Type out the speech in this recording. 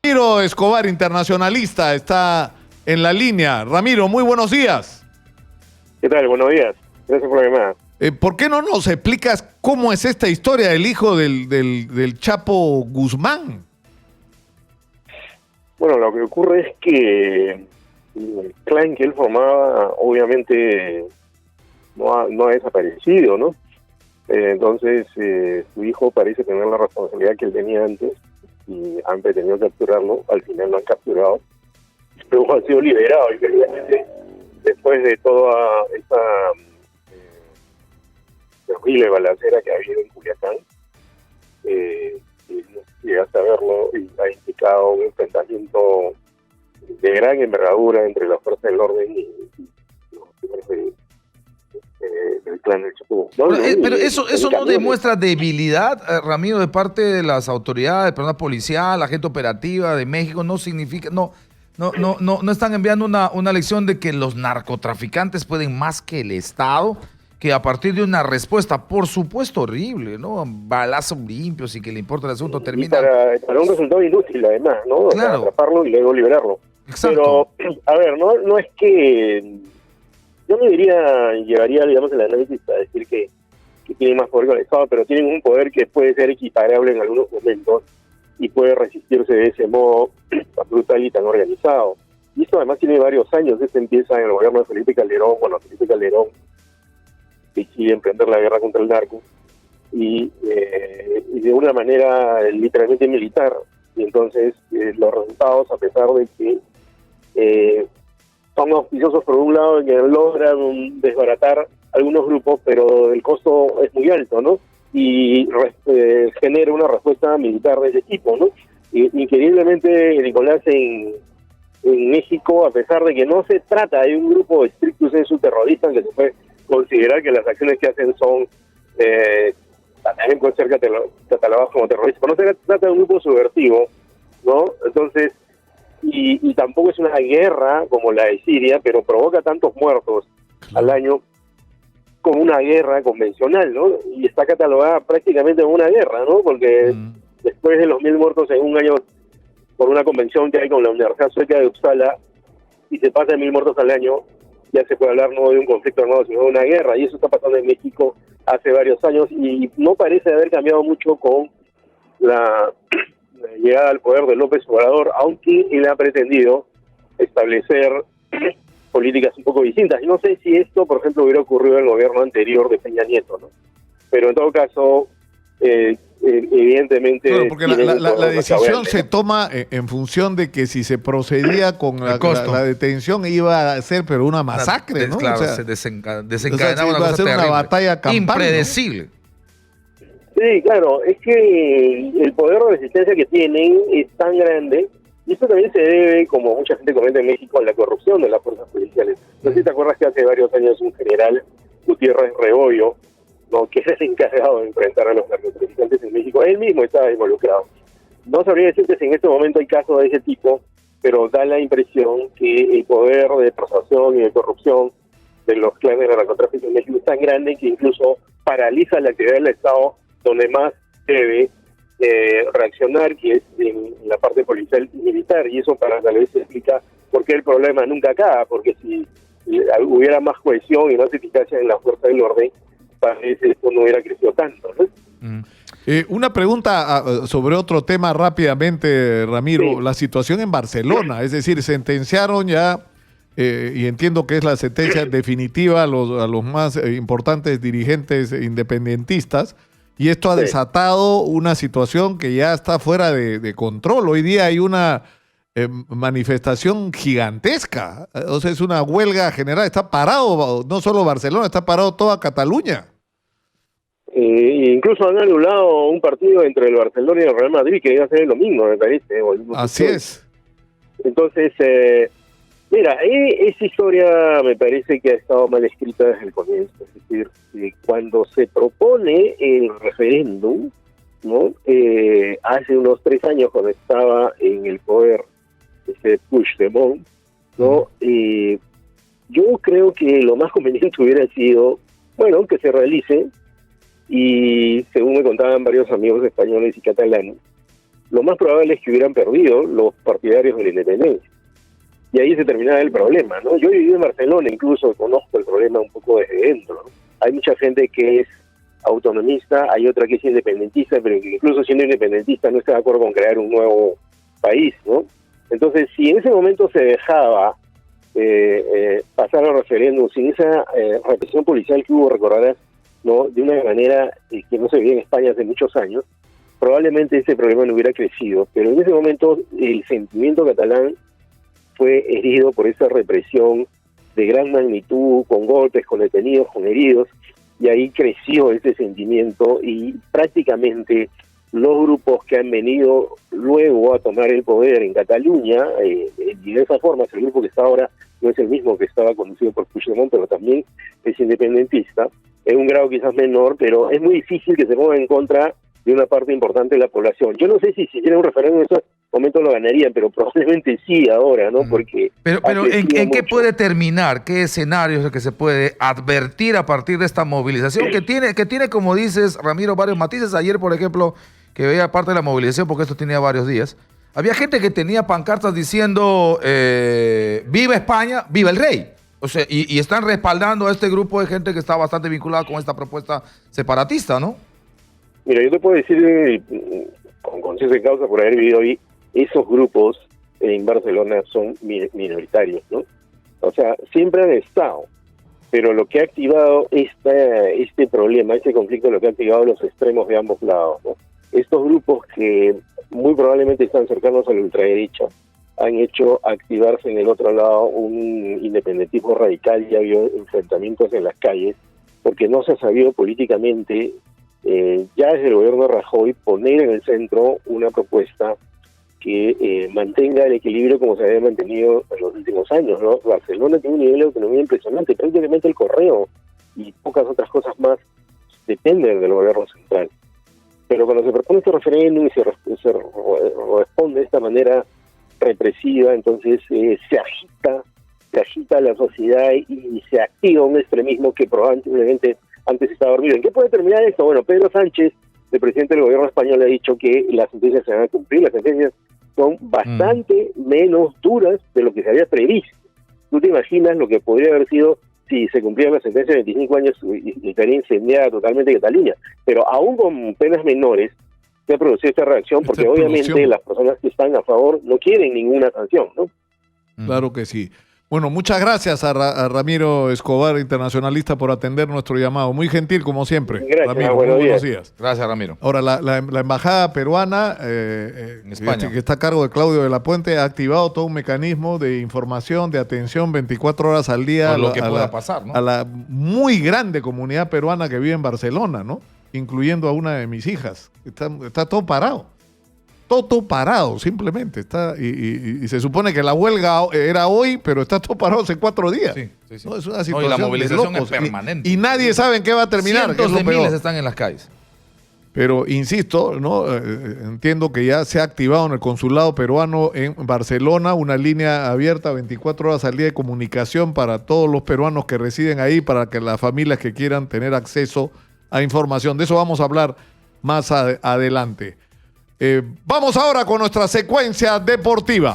Ramiro Escobar, internacionalista, está en la línea. Ramiro, muy buenos días. ¿Qué tal? Buenos días. Gracias por la llamada. ¿Por qué no nos explicas cómo es esta historia del hijo del Chapo Guzmán? Bueno, lo que ocurre es que el clan que él formaba obviamente no ha desaparecido, ¿no? Entonces su hijo parece tener la responsabilidad que él tenía antes y han pretendido capturarlo. Al final lo han capturado. Luego ha sido liberado y después de toda esta terrible balacera que ha habido en Culiacán, llegaste a verlo y ha implicado un enfrentamiento de gran envergadura entre las fuerzas del orden y los miembros del clan del Chapo. Pero eso no demuestra debilidad, Ramiro, de parte de las autoridades, personal policial, la gente operativa de México. No significa, no están enviando una lección de que los narcotraficantes pueden más que el Estado, que a partir de una respuesta, por supuesto horrible, ¿no? Balazos limpios y que le importa el asunto, termina. Para un resultado inútil, además, ¿no? Claro. O sea, atraparlo y luego liberarlo. Exacto. Pero, a ver, no es que. Yo me llevaría, digamos, el análisis a decir que tienen más poder que el Estado, pero tienen un poder que puede ser equiparable en algunos momentos y puede resistirse de ese modo tan brutal y tan organizado. Y esto además tiene varios años. Esto empieza en el gobierno de Felipe Calderón, cuando Felipe Calderón decide emprender la guerra contra el narco y de una manera literalmente militar. Y entonces los resultados, a pesar de que son auspiciosos por un lado, que logran desbaratar algunos grupos, pero el costo es muy alto, ¿no? Y genera una respuesta militar de ese tipo, ¿no? Increíblemente, Nicolás, en México, a pesar de que no se trata de un grupo estricto sensu terrorista, que se puede considerar que las acciones que hacen son también pueden ser catalogadas como terroristas, no se trata de un grupo subversivo, ¿no? Entonces, y tampoco es una guerra como la de Siria, pero provoca tantos muertos al año como una guerra convencional, ¿no? Y está catalogada prácticamente como una guerra, ¿no? Porque después de los 1.000 muertos en un año por una convención que hay con la Universidad Sueca de Uppsala, y se pasa de 1.000 muertos al año, ya se puede hablar no de un conflicto armado, sino de una guerra, y eso está pasando en México hace varios años, y no parece haber cambiado mucho con la llegada al poder de López Obrador, aunque él ha pretendido establecer políticas un poco distintas. Y no sé si esto, por ejemplo, hubiera ocurrido en el gobierno anterior de Peña Nieto, ¿no? Pero en todo caso, evidentemente... Claro, porque la decisión se toma en función de que si se procedía con la detención iba a ser pero una masacre, ¿no? Claro, o sea, se desencadenaba una cosa una batalla campal, impredecible. ¿no? Sí, claro, es que el poder de resistencia que tienen es tan grande, y eso también se debe, como mucha gente comenta en México, a la corrupción de las fuerzas policiales. No sé si te acuerdas que hace varios años un general, Gutiérrez Rebollo, ¿no?, que era el encargado de enfrentar a los narcotraficantes en México, él mismo estaba involucrado. No sabría decirte si en este momento hay casos de ese tipo, pero da la impresión que el poder de persuasión y de corrupción de los clanes de narcotráfico en México es tan grande que incluso paraliza la actividad del Estado donde más debe reaccionar, que es en la parte policial y militar, y eso para tal vez explica por qué el problema nunca acaba, porque si hubiera más cohesión y más eficacia en la fuerza del orden, parece esto no hubiera crecido tanto, ¿no? Una pregunta sobre otro tema rápidamente, Ramiro. Sí. La situación en Barcelona, es decir, sentenciaron ya, y entiendo que es la sentencia definitiva a los más importantes dirigentes independentistas, y esto ha desatado una situación que ya está fuera de control. Hoy día hay una manifestación gigantesca, o sea, es una huelga general, está parado no solo Barcelona, está parado toda Cataluña. Incluso han anulado un partido entre el Barcelona y el Real Madrid que iba a ser el domingo, me parece. Así es. Entonces, mira, esa historia me parece que ha estado mal escrita desde el comienzo. Es decir, cuando se propone el referéndum, ¿no? Hace unos 3 años, cuando estaba en el poder ese Puigdemont, ¿no? Yo creo que lo más conveniente hubiera sido, bueno, que se realice, y según me contaban varios amigos españoles y catalanes, lo más probable es que hubieran perdido los partidarios de la independencia. Y ahí se terminaba el problema, ¿no? Yo he vivido en Barcelona, incluso conozco el problema un poco desde dentro, ¿no? Hay mucha gente que es autonomista, hay otra que es independentista, pero que incluso siendo independentista no está de acuerdo con crear un nuevo país, ¿no? Entonces, si en ese momento se dejaba pasar al referéndum sin esa represión policial que hubo, recordarás, ¿no?, de una manera que no se veía en España hace muchos años, probablemente ese problema no hubiera crecido, pero en ese momento el sentimiento catalán fue herido por esa represión de gran magnitud, con golpes, con detenidos, con heridos, y ahí creció ese sentimiento y prácticamente los grupos que han venido luego a tomar el poder en Cataluña, y de esa forma, el grupo que está ahora no es el mismo que estaba conducido por Puigdemont, pero también es independentista, en un grado quizás menor, pero es muy difícil que se ponga en contra de una parte importante de la población. Yo no sé si tiene un referéndum en esos momentos lo ganarían, pero probablemente sí ahora, ¿no? Porque pero ¿en qué puede terminar? ¿Qué escenario es el que se puede advertir a partir de esta movilización que tiene, como dices, Ramiro, varios matices? Ayer, por ejemplo, que veía parte de la movilización, porque esto tenía varios días, había gente que tenía pancartas diciendo ¡viva España, viva el rey! O sea, y están respaldando a este grupo de gente que está bastante vinculada con esta propuesta separatista, ¿no? Mira, yo te puedo decir con conciencia de causa, por haber vivido ahí, esos grupos en Barcelona son minoritarios, ¿no? O sea, siempre han estado, pero lo que ha activado este problema, este conflicto, lo que ha activado los extremos de ambos lados, ¿no? Estos grupos que muy probablemente están cercanos a la ultraderecha han hecho activarse en el otro lado un independentismo radical y ha habido enfrentamientos en las calles, porque no se ha sabido políticamente, ya desde el gobierno de Rajoy, poner en el centro una propuesta que mantenga el equilibrio como se había mantenido en los últimos años, ¿no? Barcelona tiene un nivel de autonomía impresionante, prácticamente el correo y pocas otras cosas más dependen del gobierno central. Pero cuando se propone este referéndum y se responde de esta manera represiva, entonces se agita la sociedad y se activa un extremismo que probablemente antes estaba dormido. ¿En qué puede terminar esto? Bueno, Pedro Sánchez, el presidente del gobierno español, ha dicho que las sentencias se van a cumplir. Las sentencias son bastante menos duras de lo que se había previsto. ¿Tú te imaginas lo que podría haber sido si se cumplía la sentencia de 25 años y estaría incendiada totalmente Cataluña? Pero aún con penas menores se ha producido esta reacción porque obviamente las personas que están a favor no quieren ninguna sanción, ¿no? Claro que sí. Bueno, muchas gracias a Ramiro Escobar, internacionalista, por atender nuestro llamado. Muy gentil, como siempre. Gracias, Ramiro, buenos días. Gracias, Ramiro. Ahora, la embajada peruana, en España, que está a cargo de Claudio de la Puente, ha activado todo un mecanismo de información, de atención 24 horas al día lo que pueda pasar, ¿no?, a la muy grande comunidad peruana que vive en Barcelona, ¿no?, incluyendo a una de mis hijas. Está todo parado. Todo parado, simplemente. Y se supone que la huelga era hoy, pero está todo parado hace 4 días. Sí. No, es una situación y la movilización de locos. es permanente. Y nadie sabe en qué va a terminar. Cientos de miles están en las calles. Pero insisto, ¿no? Entiendo que ya se ha activado en el consulado peruano en Barcelona una línea abierta 24 horas al día de comunicación para todos los peruanos que residen ahí, para que las familias que quieran tener acceso a información. De eso vamos a hablar más adelante. Vamos ahora con nuestra secuencia deportiva.